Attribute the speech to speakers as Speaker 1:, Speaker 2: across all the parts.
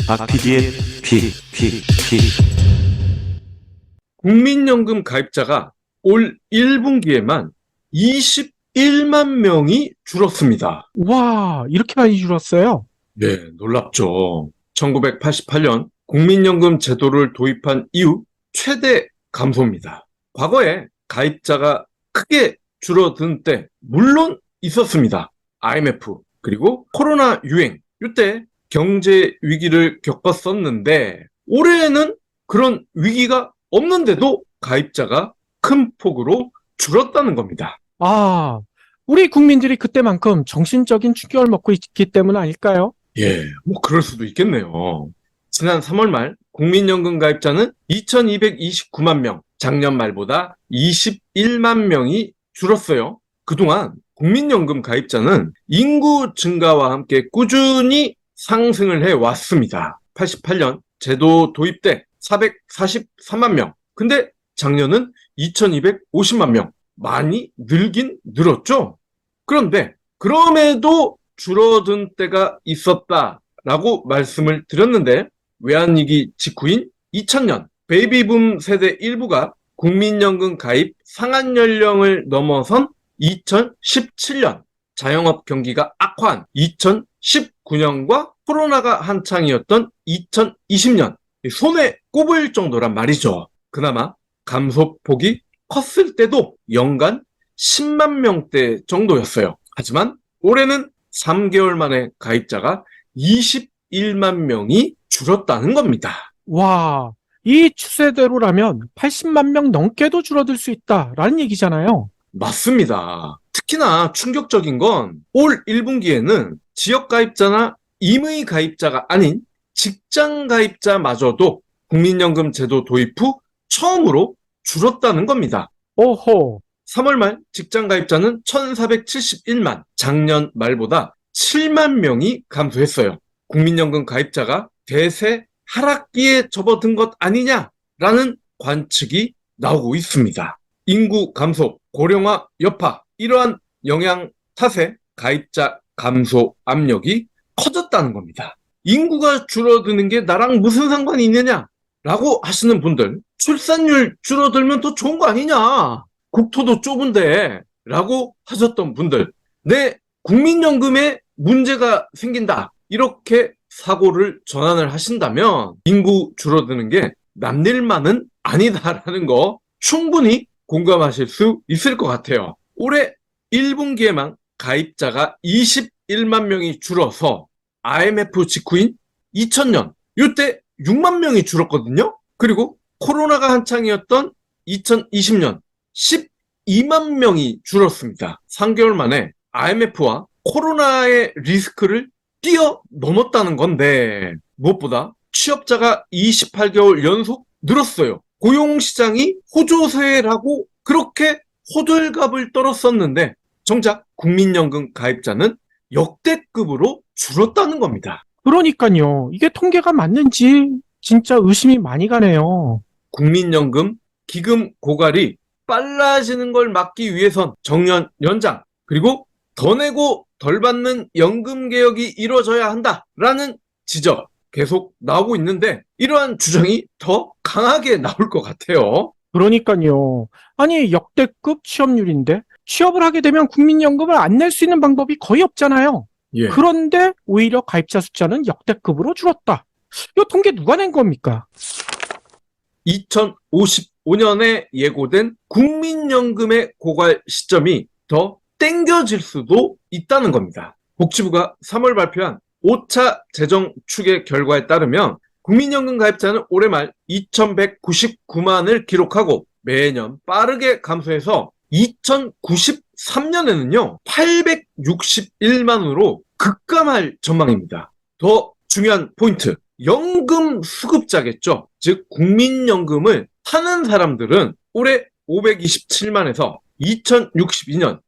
Speaker 1: 박 PD의 픽.
Speaker 2: 국민연금 가입자가 올 1분기에만 21만 명이 줄었습니다.
Speaker 3: 와, 이렇게 많이 줄었어요?
Speaker 2: 네, 놀랍죠. 1988년 국민연금 제도를 도입한 이후 최대 감소입니다. 과거에 가입자가 크게 줄어든 때 물론 있었습니다. IMF 그리고 코로나 유행 이때 경제 위기를 겪었었는데 올해에는 그런 위기가 없는데도 가입자가 큰 폭으로 줄었다는 겁니다.
Speaker 3: 아, 우리 국민들이 그때만큼 정신적인 충격을 먹고 있기 때문 아닐까요?
Speaker 2: 예, 뭐 그럴 수도 있겠네요. 지난 3월 말 국민연금 가입자는 2229만 명, 작년 말보다 21만 명이 줄었어요. 그동안 국민연금 가입자는 인구 증가와 함께 꾸준히 상승을 해왔습니다. 88년 제도 도입 때 443만 명. 근데 작년은 2250만 명. 많이 늘긴 늘었죠? 그런데 그럼에도 줄어든 때가 있었다라고 말씀을 드렸는데 외환위기 직후인 2000년 베이비붐 세대 일부가 국민연금 가입 상한 연령을 넘어선 2017년 자영업 경기가 악화한 2019년과 코로나가 한창이었던 2020년 손에 꼽을 정도란 말이죠. 그나마 감소폭이 컸을 때도 연간 10만 명대 정도였어요. 하지만 올해는 3개월 만에 가입자가 21만 명이 줄었다는 겁니다.
Speaker 3: 와, 이 추세대로라면 80만 명 넘게도 줄어들 수 있다라는 얘기잖아요.
Speaker 2: 맞습니다. 특히나 충격적인 건 올 1분기에는 지역 가입자나 임의 가입자가 아닌 직장 가입자마저도 국민연금 제도 도입 후 처음으로 줄었다는 겁니다.
Speaker 3: 오호,
Speaker 2: 3월 말 직장 가입자는 1,471만, 작년 말보다 7만 명이 감소했어요. 국민연금 가입자가 대세 하락기에 접어든 것 아니냐라는 관측이 나오고 있습니다. 인구 감소, 고령화 여파, 이러한 영향 탓에 가입자 감소 압력이 커졌다는 겁니다. 인구가 줄어드는 게 나랑 무슨 상관이 있느냐라고 하시는 분들, 출산율 줄어들면 더 좋은 거 아니냐? 국토도 좁은데 라고 하셨던 분들, 내 국민연금에 문제가 생긴다 이렇게 사고를 전환을 하신다면 인구 줄어드는 게 남일만은 아니다라는 거 충분히 공감하실 수 있을 것 같아요. 올해 1분기에만 가입자가 21만 명이 줄어서 IMF 직후인 2000년 이때 6만 명이 줄었거든요. 그리고 코로나가 한창이었던 2020년 12만 명이 줄었습니다. 3개월 만에 IMF와 코로나의 리스크를 뛰어넘었다는 건데 무엇보다 취업자가 28개월 연속 늘었어요. 고용시장이 호조세라고 그렇게 호들갑을 떨었었는데 정작 국민연금 가입자는 역대급으로 줄었다는 겁니다.
Speaker 3: 그러니까요. 이게 통계가 맞는지 진짜 의심이 많이 가네요.
Speaker 2: 국민연금 기금 고갈이 빨라지는 걸 막기 위해선 정년 연장 그리고 더 내고 덜 받는 연금 개혁이 이루어져야 한다라는 지적 계속 나오고 있는데 이러한 주장이 더 강하게 나올 것 같아요.
Speaker 3: 그러니까요. 아니, 역대급 취업률인데 취업을 하게 되면 국민연금을 안 낼 수 있는 방법이 거의 없잖아요.
Speaker 2: 예.
Speaker 3: 그런데 오히려 가입자 숫자는 역대급으로 줄었다. 이 통계 누가 낸 겁니까?
Speaker 2: 2055년에 예고된 국민연금의 고갈 시점이 더 땡겨질 수도 있다는 겁니다. 복지부가 3월 발표한 5차 재정 추계 결과에 따르면 국민연금 가입자는 올해 말 2,199만을 기록하고 매년 빠르게 감소해서 2093년에는요 861만으로 급감할 전망입니다. 더 중요한 포인트, 연금 수급자겠죠. 즉 국민연금을 타는 사람들은 올해 527만에서 2062년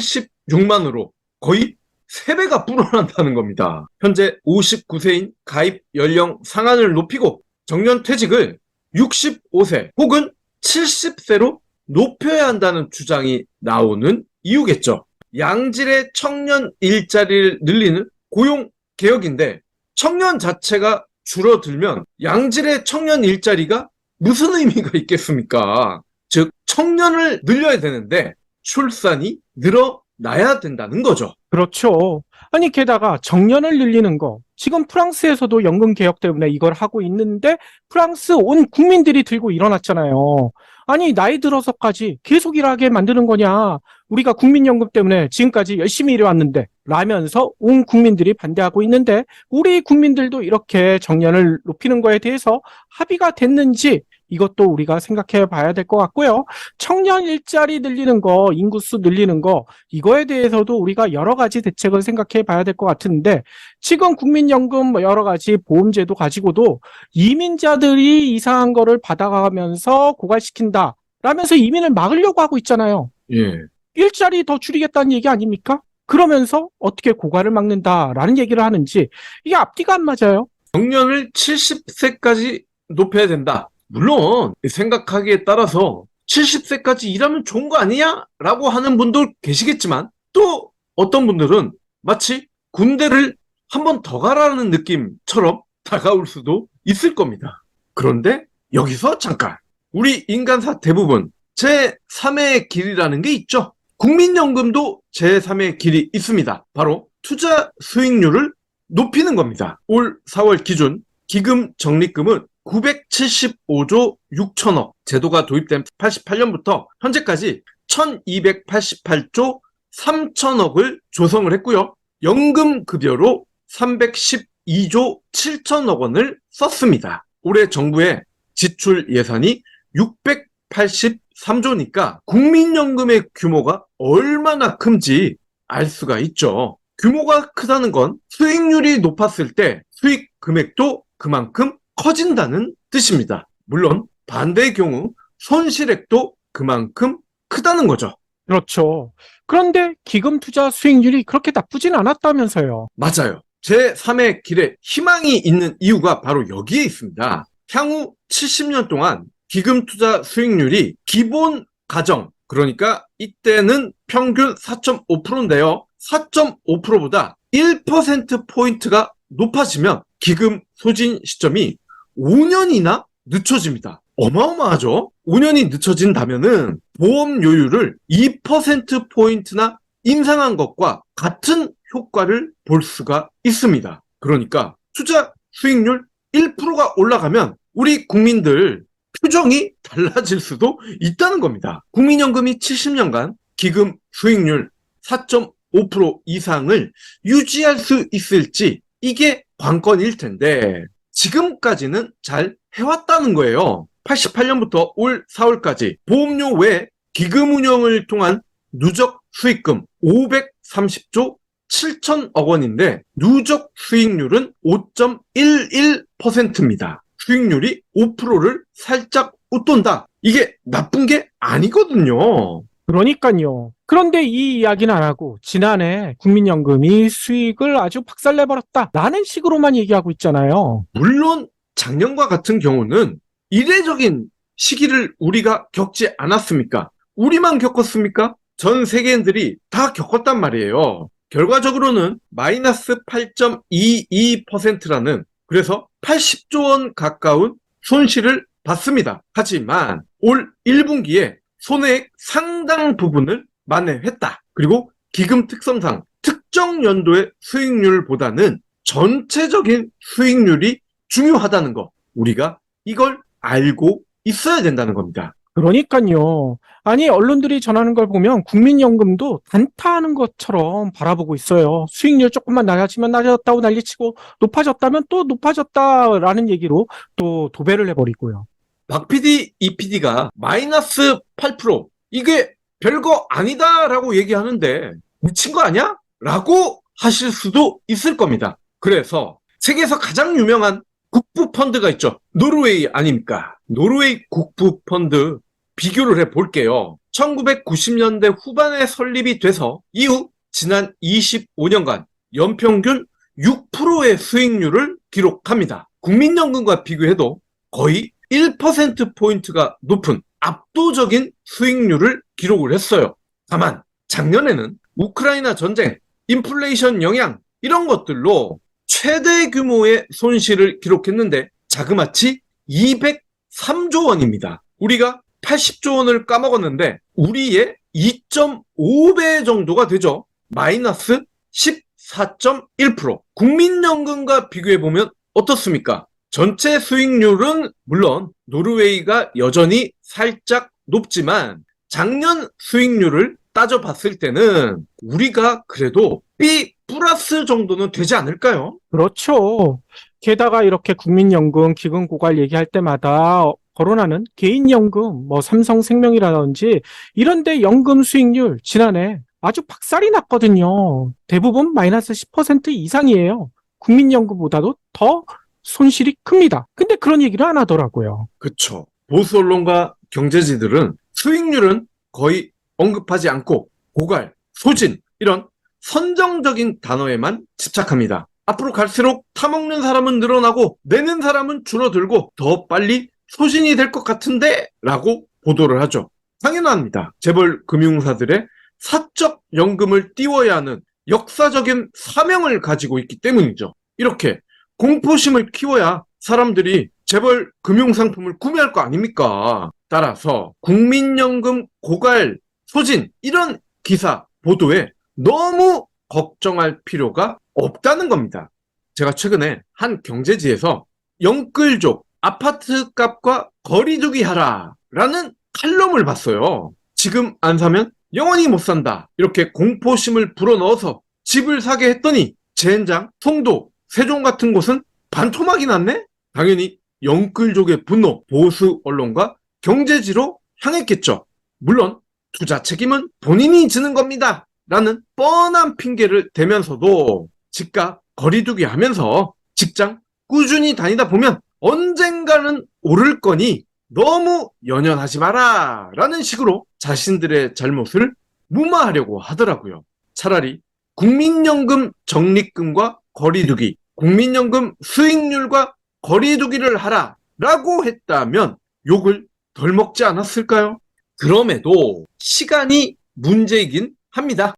Speaker 2: 1576만으로 거의 3배가 불어난다는 겁니다. 현재 59세인 가입 연령 상한을 높이고 정년퇴직을 65세 혹은 70세로 높여야 한다는 주장이 나오는 이유겠죠. 양질의 청년 일자리를 늘리는 고용 개혁인데 청년 자체가 줄어들면 양질의 청년 일자리가 무슨 의미가 있겠습니까? 즉, 청년을 늘려야 되는데 출산이 늘어나야 된다는 거죠.
Speaker 3: 그렇죠. 아니, 게다가 정년을 늘리는 거. 지금 프랑스에서도 연금 개혁 때문에 이걸 하고 있는데 프랑스 온 국민들이 들고 일어났잖아요. 아니, 나이 들어서까지 계속 일하게 만드는 거냐. 우리가 국민연금 때문에 지금까지 열심히 일해왔는데 라면서 온 국민들이 반대하고 있는데 우리 국민들도 이렇게 정년을 높이는 거에 대해서 합의가 됐는지 이것도 우리가 생각해 봐야 될 것 같고요. 청년 일자리 늘리는 거, 인구수 늘리는 거, 이거에 대해서도 우리가 여러 가지 대책을 생각해 봐야 될 것 같은데, 지금 국민연금 여러 가지 보험제도 가지고도 이민자들이 이상한 거를 받아가면서 고갈시킨다. 라면서 이민을 막으려고 하고 있잖아요.
Speaker 2: 예.
Speaker 3: 일자리 더 줄이겠다는 얘기 아닙니까? 그러면서 어떻게 고갈을 막는다라는 얘기를 하는지, 이게 앞뒤가 안 맞아요.
Speaker 2: 정년을 70세까지 높여야 된다. 물론 생각하기에 따라서 70세까지 일하면 좋은 거 아니냐? 라고 하는 분도 계시겠지만 또 어떤 분들은 마치 군대를 한 번 더 가라는 느낌처럼 다가올 수도 있을 겁니다. 그런데 여기서 잠깐, 우리 인간사 대부분 제3의 길이라는 게 있죠. 국민연금도 제3의 길이 있습니다. 바로 투자 수익률을 높이는 겁니다. 올 4월 기준 기금 적립금은 975조 6천억, 제도가 도입된 88년부터 현재까지 1288조 3천억을 조성을 했고요. 연금급여로 312조 7천억 원을 썼습니다. 올해 정부의 지출 예산이 683조니까 국민연금의 규모가 얼마나 큰지 알 수가 있죠. 규모가 크다는 건 수익률이 높았을 때 수익 금액도 그만큼 커진다는 뜻입니다. 물론 반대의 경우 손실액도 그만큼 크다는 거죠.
Speaker 3: 그렇죠. 그런데 기금 투자 수익률이 그렇게 나쁘진 않았다면서요.
Speaker 2: 맞아요. 제3의 길에 희망이 있는 이유가 바로 여기에 있습니다. 향후 70년 동안 기금 투자 수익률이 기본 가정, 그러니까 이때는 평균 4.5%인데요. 4.5%보다 1%포인트가 높아지면 기금 소진 시점이 5년이나 늦춰집니다. 어마어마하죠? 5년이 늦춰진다면은 보험료율을 2%포인트나 인상한 것과 같은 효과를 볼 수가 있습니다. 그러니까 투자 수익률 1%가 올라가면 우리 국민들 표정이 달라질 수도 있다는 겁니다. 국민연금이 70년간 기금 수익률 4.5% 이상을 유지할 수 있을지 이게 관건일 텐데 지금까지는 잘 해왔다는 거예요. 88년부터 올 4월까지 보험료 외 기금 운영을 통한 누적 수익금 530조 7천억 원인데 누적 수익률은 5.11%입니다. 수익률이 5%를 살짝 웃돈다. 이게 나쁜 게 아니거든요.
Speaker 3: 그러니까요. 그런데 이 이야기는 안 하고 지난해 국민연금이 수익을 아주 박살내버렸다 라는 식으로만 얘기하고 있잖아요.
Speaker 2: 물론 작년과 같은 경우는 이례적인 시기를 우리가 겪지 않았습니까? 우리만 겪었습니까? 전 세계인들이 다 겪었단 말이에요. 결과적으로는 마이너스 8.22%라는 그래서 80조 원 가까운 손실을 봤습니다. 하지만 올 1분기에 손해액 상당 부분을 만회했다. 그리고 기금 특성상 특정 연도의 수익률보다는 전체적인 수익률이 중요하다는 거. 우리가 이걸 알고 있어야 된다는 겁니다.
Speaker 3: 그러니까요. 아니, 언론들이 전하는 걸 보면 국민연금도 단타하는 것처럼 바라보고 있어요. 수익률 조금만 낮아지면 낮아졌다고 난리치고 높아졌다면 또 높아졌다라는 얘기로 또 도배를 해버리고요.
Speaker 2: 박 PD, 이 PD가 마이너스 8% 이게 별거 아니다라고 얘기하는데 미친 거 아니야? 라고 하실 수도 있을 겁니다. 그래서 세계에서 가장 유명한 국부펀드가 있죠. 노르웨이 아닙니까? 노르웨이 국부펀드 비교를 해볼게요. 1990년대 후반에 설립이 돼서 이후 지난 25년간 연평균 6%의 수익률을 기록합니다. 국민연금과 비교해도 거의 1%포인트가 높은 압도적인 수익률을 기록을 했어요. 다만 작년에는 우크라이나 전쟁, 인플레이션 영향 이런 것들로 최대 규모의 손실을 기록했는데 자그마치 203조 원입니다. 우리가 80조 원을 까먹었는데 우리의 2.5배 정도가 되죠. 마이너스 14.1%. 국민연금과 비교해보면 어떻습니까? 전체 수익률은 물론 노르웨이가 여전히 살짝 높지만 작년 수익률을 따져봤을 때는 우리가 그래도 B 플러스 정도는 되지 않을까요?
Speaker 3: 그렇죠. 게다가 이렇게 국민연금, 기금고갈 얘기할 때마다 거론하는 개인연금, 삼성생명이라든지 이런데 연금 수익률 지난해 아주 박살이 났거든요. 대부분 마이너스 10% 이상이에요. 국민연금보다도 더 손실이 큽니다. 근데 그런 얘기를 안 하더라고요.
Speaker 2: 그쵸. 보수 언론과 경제지들은 수익률은 거의 언급하지 않고 고갈, 소진 이런 선정적인 단어에만 집착합니다. 앞으로 갈수록 타먹는 사람은 늘어나고 내는 사람은 줄어들고 더 빨리 소진이 될 것 같은데 라고 보도를 하죠. 당연합니다. 재벌 금융사들의 사적 연금을 띄워야 하는 역사적인 사명을 가지고 있기 때문이죠. 이렇게 공포심을 키워야 사람들이 재벌 금융상품을 구매할 거 아닙니까? 따라서 국민연금 고갈, 소진 이런 기사 보도에 너무 걱정할 필요가 없다는 겁니다. 제가 최근에 한 경제지에서 영끌족 아파트 값과 거리두기 하라 라는 칼럼을 봤어요. 지금 안 사면 영원히 못 산다. 이렇게 공포심을 불어넣어서 집을 사게 했더니 젠장, 송도, 세종 같은 곳은 반토막이 났네? 당연히 영끌족의 분노, 보수 언론과 경제지로 향했겠죠. 물론 투자 책임은 본인이 지는 겁니다. 라는 뻔한 핑계를 대면서도 집값 거리두기 하면서 직장 꾸준히 다니다 보면 언젠가는 오를 거니 너무 연연하지 마라 라는 식으로 자신들의 잘못을 무마하려고 하더라고요. 차라리 국민연금 적립금과 거리두기, 국민연금 수익률과 거리두기를 하라 라고 했다면 욕을 덜 먹지 않았을까요? 그럼에도 시간이 문제이긴 합니다.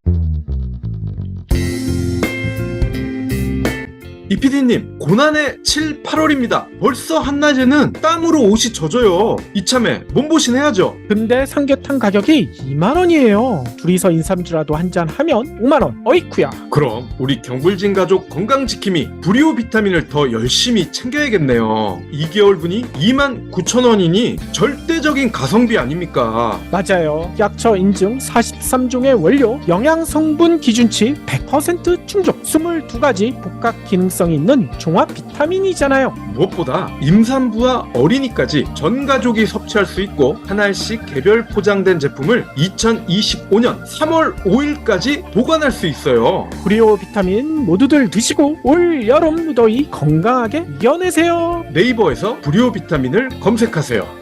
Speaker 2: 이PD님, 고난의 7, 8월입니다. 벌써 한낮에는 땀으로 옷이 젖어요. 이참에 몸보신 해야죠.
Speaker 3: 근데 삼계탕 가격이 2만 원이에요. 둘이서 인삼주라도 한잔 하면 5만 원. 어이쿠야.
Speaker 2: 그럼 우리 경불진 가족 건강지킴이 불이오 비타민을 더 열심히 챙겨야겠네요. 2개월분이 29,000원이니 절대적인 가성비 아닙니까?
Speaker 3: 맞아요. 약처 인증 43종의 원료, 영양성분 기준치 100% 충족, 22가지 복각 기능성 있는 종합 비타민이잖아요.
Speaker 2: 무엇보다 임산부와 어린이까지 전 가족이 섭취할 수 있고 한 알씩 개별 포장된 제품을 2025년 3월 5일까지 보관할 수 있어요.
Speaker 3: 불이오 비타민 모두들 드시고 올 여름 무더위 건강하게 이겨내세요.
Speaker 2: 네이버에서 불이오 비타민을 검색하세요.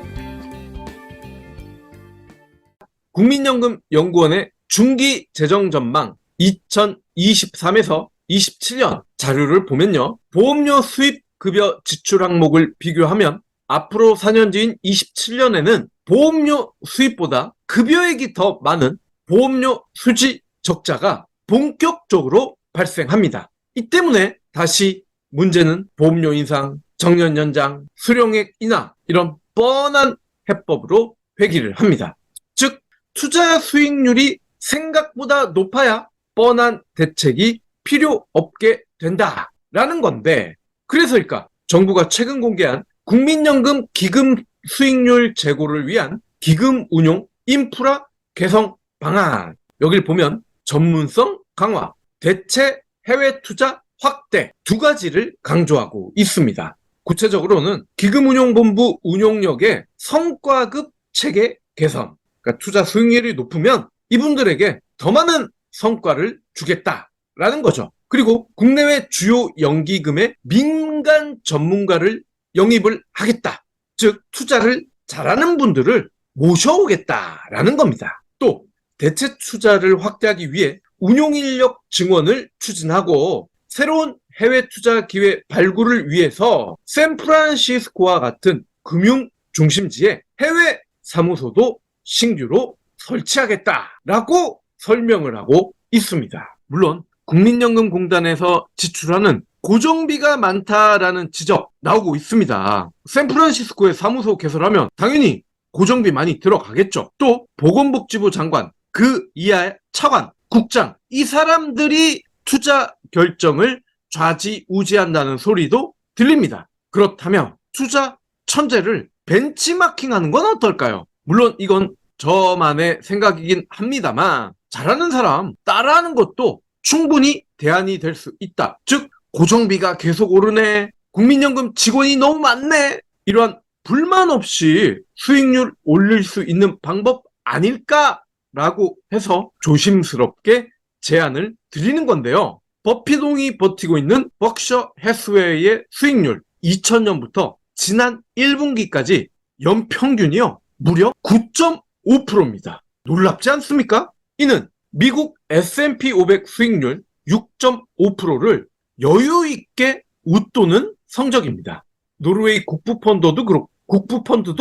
Speaker 2: 국민연금 연구원의 중기 재정 전망 2023에서 27년 자료를 보면요. 보험료 수입 급여 지출 항목을 비교하면 앞으로 4년 뒤인 27년에는 보험료 수입보다 급여액이 더 많은 보험료 수지 적자가 본격적으로 발생합니다. 이 때문에 다시 문제는 보험료 인상, 정년 연장, 수령액 인하 이런 뻔한 해법으로 회귀를 합니다. 즉 투자 수익률이 생각보다 높아야 뻔한 대책이 필요 없게 된다라는 건데 그래서일까? 정부가 최근 공개한 국민연금 기금 수익률 제고를 위한 기금 운용 인프라 개선 방안 여길 보면 전문성 강화, 대체 해외 투자 확대 두 가지를 강조하고 있습니다. 구체적으로는 기금운용본부 운용력의 성과급 체계 개선 그러니까 투자 수익률이 높으면 이분들에게 더 많은 성과를 주겠다라는 거죠. 그리고 국내외 주요 연기금의 민간 전문가를 영입을 하겠다. 즉 투자를 잘하는 분들을 모셔오겠다라는 겁니다. 또 대체 투자를 확대하기 위해 운용인력 증원을 추진하고 새로운 해외 투자 기회 발굴을 위해서 샌프란시스코와 같은 금융 중심지에 해외 사무소도 신규로 설치하겠다라고 설명을 하고 있습니다. 물론 국민연금공단에서 지출하는 고정비가 많다라는 지적 나오고 있습니다. 샌프란시스코에 사무소 개설하면 당연히 고정비 많이 들어가겠죠. 또 보건복지부 장관, 그 이하 차관, 국장, 이 사람들이 투자 결정을 좌지우지한다는 소리도 들립니다. 그렇다면 투자 천재를 벤치마킹하는 건 어떨까요? 물론 이건 저만의 생각이긴 합니다만 잘하는 사람 따라하는 것도 충분히 대안이 될 수 있다. 즉 고정비가 계속 오르네, 국민연금 직원이 너무 많네, 이러한 불만 없이 수익률 올릴 수 있는 방법 아닐까라고 해서 조심스럽게 제안을 드리는 건데요. 버피동이 버티고 있는 버크셔 해스웨이의 수익률 2000년부터 지난 1분기까지 연평균이요 무려 9.5%입니다. 놀랍지 않습니까? 이는 미국 S&P 500 수익률 6.5%를 여유 있게 웃도는 성적입니다. 노르웨이 국부펀드도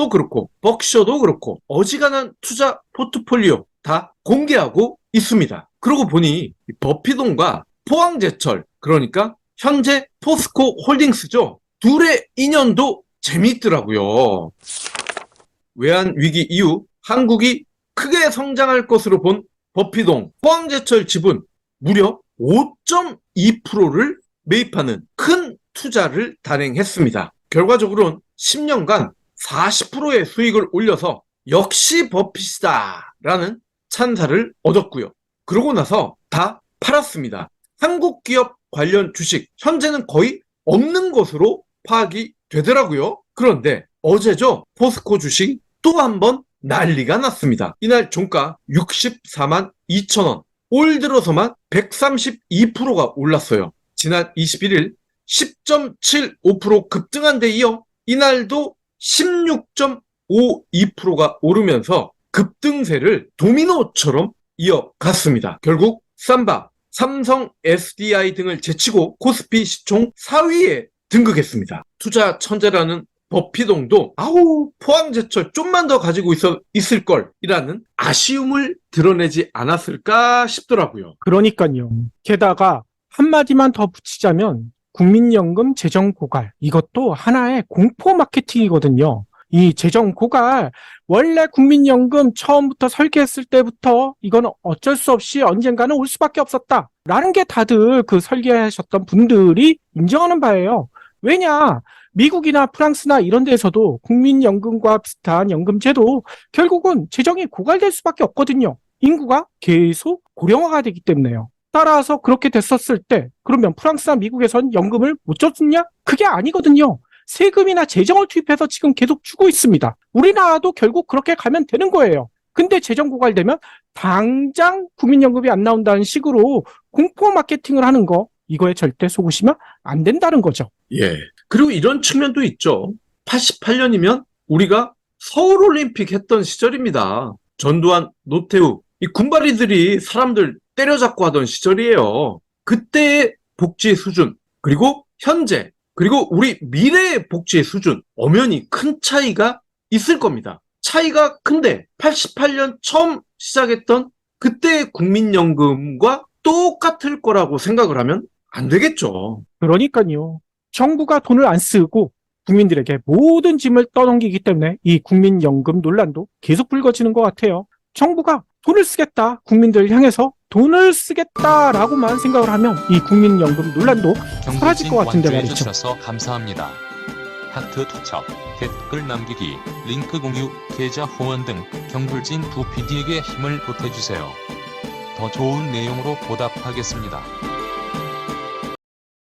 Speaker 2: 그렇고 버크셔도 그렇고 어지간한 투자 포트폴리오 다 공개하고 있습니다. 그러고 보니 버피동과 포항제철, 그러니까 현재 포스코 홀딩스죠. 둘의 인연도 재미있더라고요. 외환위기 이후 한국이 크게 성장할 것으로 본 버피동, 포항제철 지분 무려 5.2%를 매입하는 큰 투자를 단행했습니다. 결과적으로는 10년간 40%의 수익을 올려서 역시 버핏이다 라는 찬사를 얻었고요. 그러고 나서 다 팔았습니다. 한국 기업 관련 주식 현재는 거의 없는 것으로 파악이 되더라고요. 그런데 어제죠, 포스코 주식 또 한 번 난리가 났습니다. 이날 종가 64만 2천 원, 올 들어서만 132%가 올랐어요. 지난 21일 10.75% 급등한 데 이어 이날도 16.52%가 오르면서 급등세를 도미노처럼 이어갔습니다. 결국 삼바, 삼성 SDI 등을 제치고 코스피 시총 4위에 등극했습니다. 투자 천재라는 버피동도 포항제철 좀만 더 가지고 있을 걸이라는 아쉬움을 드러내지 않았을까 싶더라고요.
Speaker 3: 그러니까요. 게다가 한마디만 더 붙이자면 국민연금 재정 고갈, 이것도 하나의 공포 마케팅이거든요. 이 재정 고갈, 원래 국민연금 처음부터 설계했을 때부터 이건 어쩔 수 없이 언젠가는 올 수밖에 없었다 라는 게 다들 그 설계하셨던 분들이 인정하는 바예요. 왜냐, 미국이나 프랑스나 이런 데에서도 국민연금과 비슷한 연금제도 결국은 재정이 고갈될 수밖에 없거든요. 인구가 계속 고령화가 되기 때문에요. 따라서 그렇게 됐었을 때 그러면 프랑스나 미국에선 연금을 못 줬냐? 그게 아니거든요. 세금이나 재정을 투입해서 지금 계속 주고 있습니다. 우리나라도 결국 그렇게 가면 되는 거예요. 근데 재정 고갈되면 당장 국민연금이 안 나온다는 식으로 공포 마케팅을 하는 거, 이거에 절대 속으시면 안 된다는 거죠.
Speaker 2: 예. 그리고 이런 측면도 있죠. 88년이면 우리가 서울올림픽 했던 시절입니다. 전두환, 노태우, 이 군바리들이 사람들 때려잡고 하던 시절이에요. 그때의 복지 수준, 그리고 현재, 그리고 우리 미래의 복지의 수준, 엄연히 큰 차이가 있을 겁니다. 차이가 큰데 88년 처음 시작했던 그때의 국민연금과 똑같을 거라고 생각을 하면 안 되겠죠.
Speaker 3: 그러니까요. 정부가 돈을 안 쓰고 국민들에게 모든 짐을 떠넘기기 때문에 이 국민연금 논란도 계속 불거지는 것 같아요. 정부가 돈을 쓰겠다, 국민들을 향해서 돈을 쓰겠다라고만 생각을 하면 이 국민연금 논란도 사라질 것 같은데 말이죠.
Speaker 4: 주셔서 감사합니다. 하트 투척, 댓글 남기기, 링크 공유, 계좌 후원 등 경불진 두 PD에게 힘을 보태주세요. 더 좋은 내용으로 보답하겠습니다.